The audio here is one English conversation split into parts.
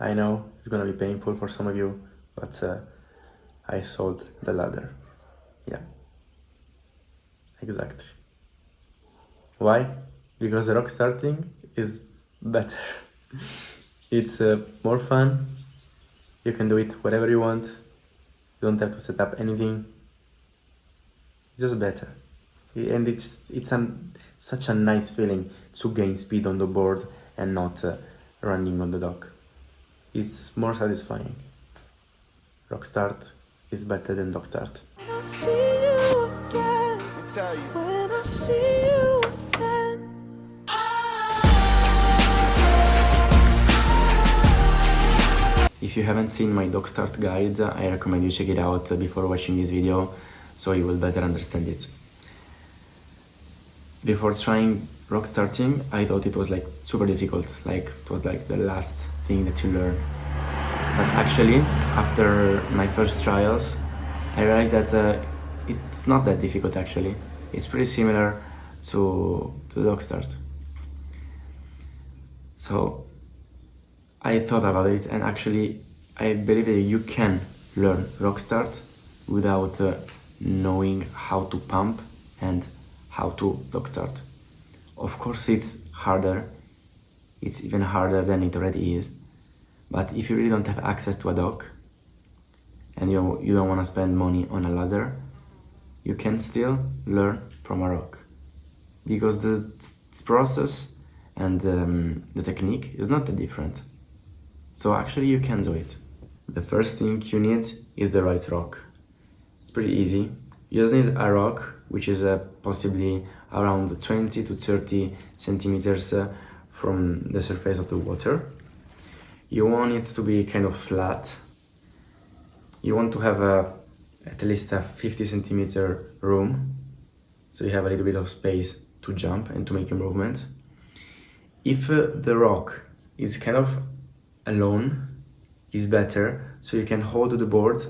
I know it's gonna be painful for some of you, but I sold the ladder. Yeah, exactly. Why? Because rock starting is better. It's more fun. You can do it whatever you want. You don't have to set up anything. It's just better. And it's such a nice feeling to gain speed on the board and not running on the dock. It's more satisfying. Rockstart is better than Rockstart. When I see you again, when I see you again. If you haven't seen my Rockstart guide, I recommend you check it out before watching this video, so you will better understand it. Before trying rock starting, I thought it was like super difficult, like it was like the last thing that you learn. But actually, after my first trials, I realized that it's not that difficult actually. It's pretty similar to Rockstart. So I thought about it, and actually I believe that you can learn Rockstart without knowing how to pump and how to Rockstart. Of course it's harder, it's even harder than it already is, but if you really don't have access to a dock and you don't want to spend money on a ladder, you can still learn from a rock, because the process and the technique is not that different. So actually you can do it. The first thing you need is the right rock. It's pretty easy. You just need a rock which is possibly around 20 to 30 centimeters from the surface of the water. You want it to be kind of flat. You want to have at least a 50 centimeter room, so you have a little bit of space to jump and to make a movement. If the rock is kind of alone, is better, so you can hold the board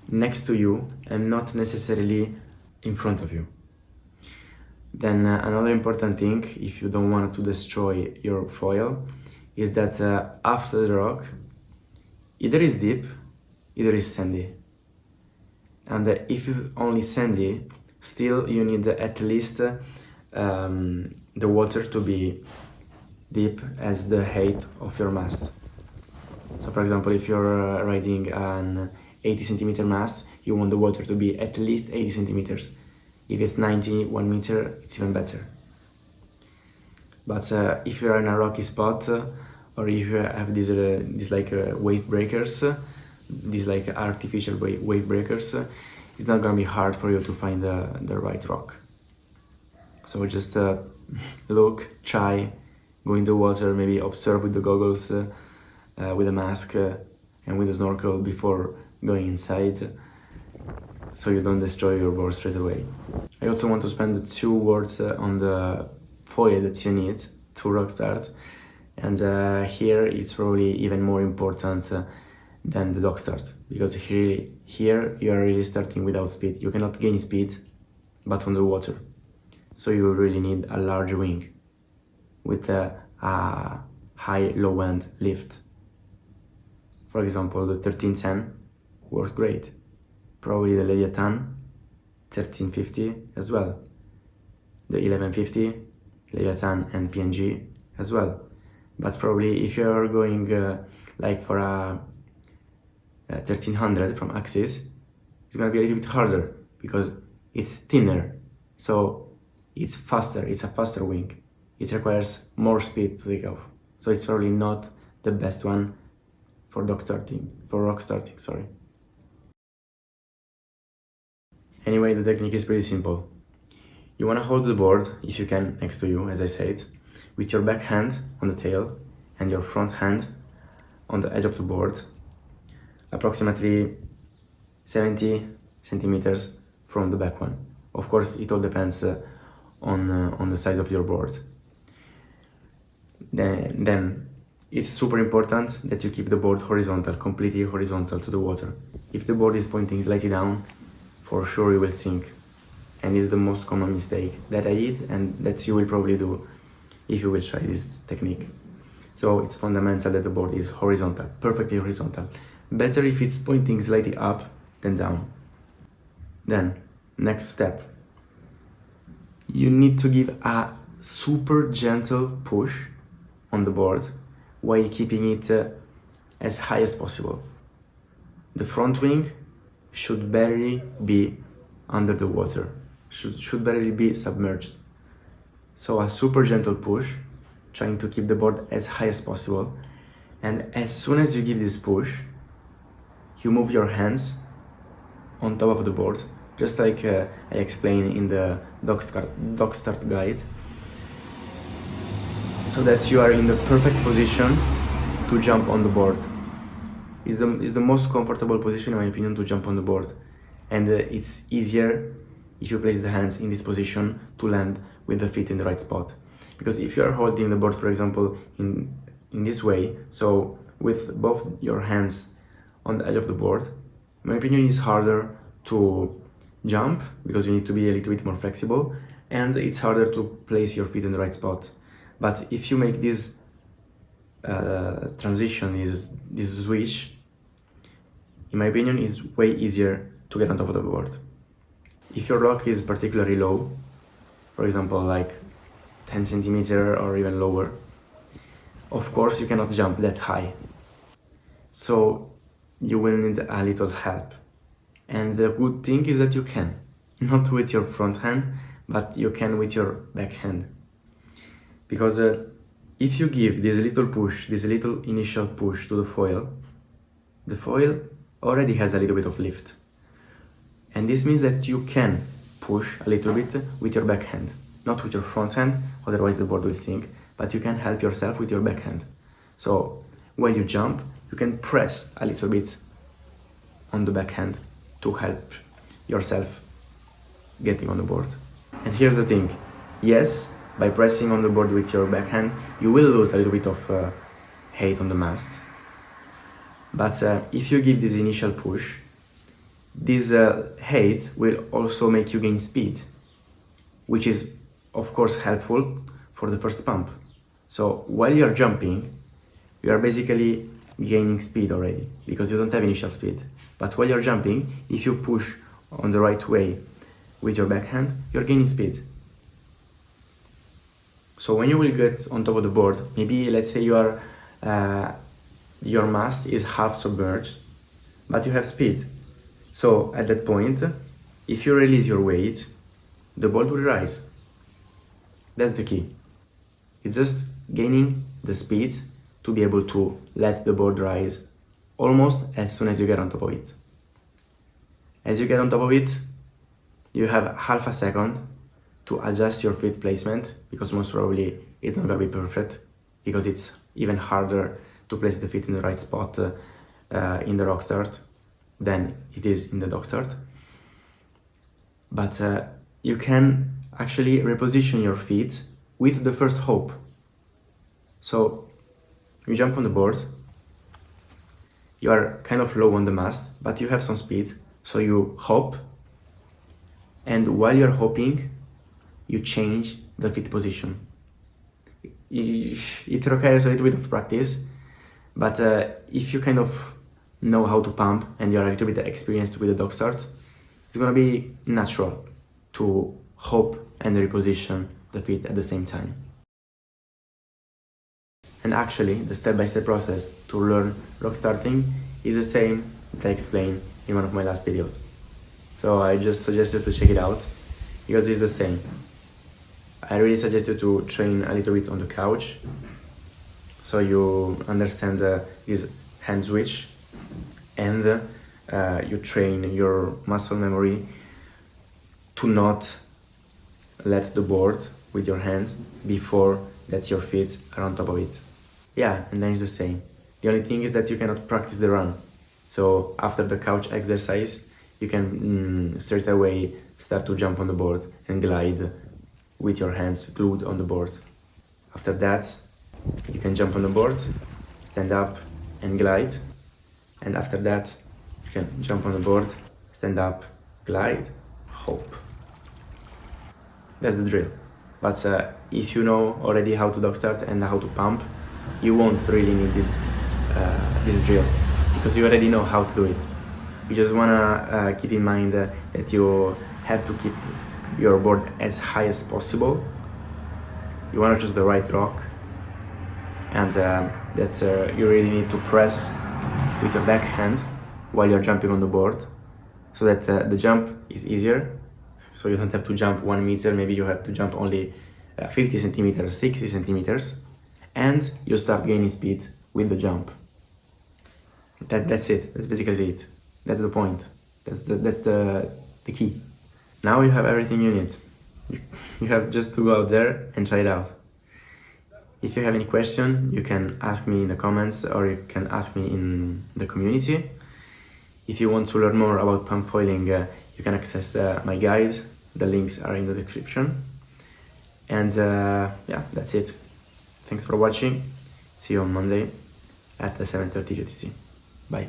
next to you and not necessarily in front of you. Then another important thing, if you don't want to destroy your foil, is that after the rock, either is deep, either is sandy. And if it's only sandy, still you need at least the water to be deep as the height of your mast. So for example, if you're riding an 80 centimeter mast, you want the water to be at least 80 centimeters. If it's 91 meter, it's even better. But if you're in a rocky spot, or if you have these like wave breakers, these like artificial wave breakers, it's not gonna be hard for you to find the right rock. So just look, try, go in the water, maybe observe with the goggles, with a mask and with a snorkel before going inside, so you don't destroy your board straight away. I also want to spend 2 words on the foil that you need to Rockstart, and here it's probably even more important than the Rockstart, because here you are really starting without speed. You cannot gain speed but on the water, so you really need a large wing with a high low end lift. For example, the 1310 works great. Probably the Leviathan 1350 as well. The 1150, Leviathan and PNG as well. But probably if you're going like for a 1300 from Axis, it's gonna be a little bit harder because it's thinner. So it's faster, it's a faster wing. It requires more speed to take off. So it's probably not the best one for rock starting, sorry. Anyway, the technique is pretty simple. You want to hold the board, if you can, next to you, as I said, with your back hand on the tail and your front hand on the edge of the board, approximately 70 centimeters from the back one. Of course, it all depends on the size of your board. Then it's super important that you keep the board horizontal, completely horizontal to the water. If the board is pointing slightly down, for sure you will sink. And it's the most common mistake that I did and that you will probably do if you will try this technique. So it's fundamental that the board is horizontal, perfectly horizontal. Better if it's pointing slightly up than down. Then, next step. You need to give a super gentle push on the board while keeping it as high as possible. The front wing should barely be under the water, should barely be submerged. So a super gentle push, trying to keep the board as high as possible. And as soon as you give this push, you move your hands on top of the board, just like I explained in the Rockstart guide, so that you are in the perfect position to jump on the board. It's the most comfortable position, in my opinion, to jump on the board. And it's easier if you place the hands in this position to land with the feet in the right spot. Because if you are holding the board, for example, in this way, so with both your hands on the edge of the board, in my opinion, it's harder to jump because you need to be a little bit more flexible, and it's harder to place your feet in the right spot. But if you make this transition, this switch, in my opinion, is way easier to get on top of the board. If your rock is particularly low, for example, like 10 centimeters or even lower, of course you cannot jump that high. So you will need a little help. And the good thing is that you can, not with your front hand, but you can with your back hand. Because if you give this little push, this little initial push to the foil already has a little bit of lift. And this means that you can push a little bit with your back hand, not with your front hand, otherwise the board will sink, but you can help yourself with your back hand. So when you jump, you can press a little bit on the back hand to help yourself getting on the board. And here's the thing, yes, by pressing on the board with your backhand, you will lose a little bit of height on the mast. But if you give this initial push, this height will also make you gain speed, which is of course helpful for the first pump. So while you're jumping, you are basically gaining speed already because you don't have initial speed. But while you're jumping, if you push on the right way with your backhand, you're gaining speed. So when you will get on top of the board, maybe let's say you are your mast is half submerged, but you have speed. So at that point, if you release your weight, the board will rise. That's the key. It's just gaining the speed to be able to let the board rise almost as soon as you get on top of it. As you get on top of it, you have half a second to adjust your feet placement, because most probably it's not going to be perfect, because it's even harder to place the feet in the right spot in the Rockstart than it is in the Rockstart. But you can actually reposition your feet with the first hop. So you jump on the board, you are kind of low on the mast, but you have some speed, so you hop, and while you're hopping, you change the feet position. It requires a little bit of practice, but if you kind of know how to pump and you're a little bit experienced with the Rockstart, it's gonna be natural to hop and reposition the feet at the same time. And actually, the step-by-step process to learn Rockstarting is the same that I explained in one of my last videos. So I just suggest you to check it out, because it's the same. I really suggest you to train a little bit on the couch, so you understand this hand switch, and you train your muscle memory to not let the board with your hands before that your feet are on top of it. Yeah, and then it's the same. The only thing is that you cannot practice the run. So after the couch exercise, you can straight away start to jump on the board and glide with your hands glued on the board. After that, you can jump on the board, stand up and glide. And after that, you can jump on the board, stand up, glide, hop. That's the drill. But if you know already how to Rockstart and how to pump, you won't really need this drill, because you already know how to do it. You just wanna keep in mind that you have to keep your board as high as possible. You wanna choose the right rock, and that's you really need to press with your backhand while you're jumping on the board, so that the jump is easier. So you don't have to jump 1 meter, maybe you have to jump only 50 centimeters, 60 centimeters, and you start gaining speed with the jump. That's it. That's basically it. That's the point. That's the key. Now you have everything you need. You have just to go out there and try it out. If you have any question, you can ask me in the comments, or you can ask me in the community. If you want to learn more about pump foiling, you can access my guide. The links are in the description. And yeah, that's it. Thanks for watching. See you on Monday at 7:30 UTC. Bye.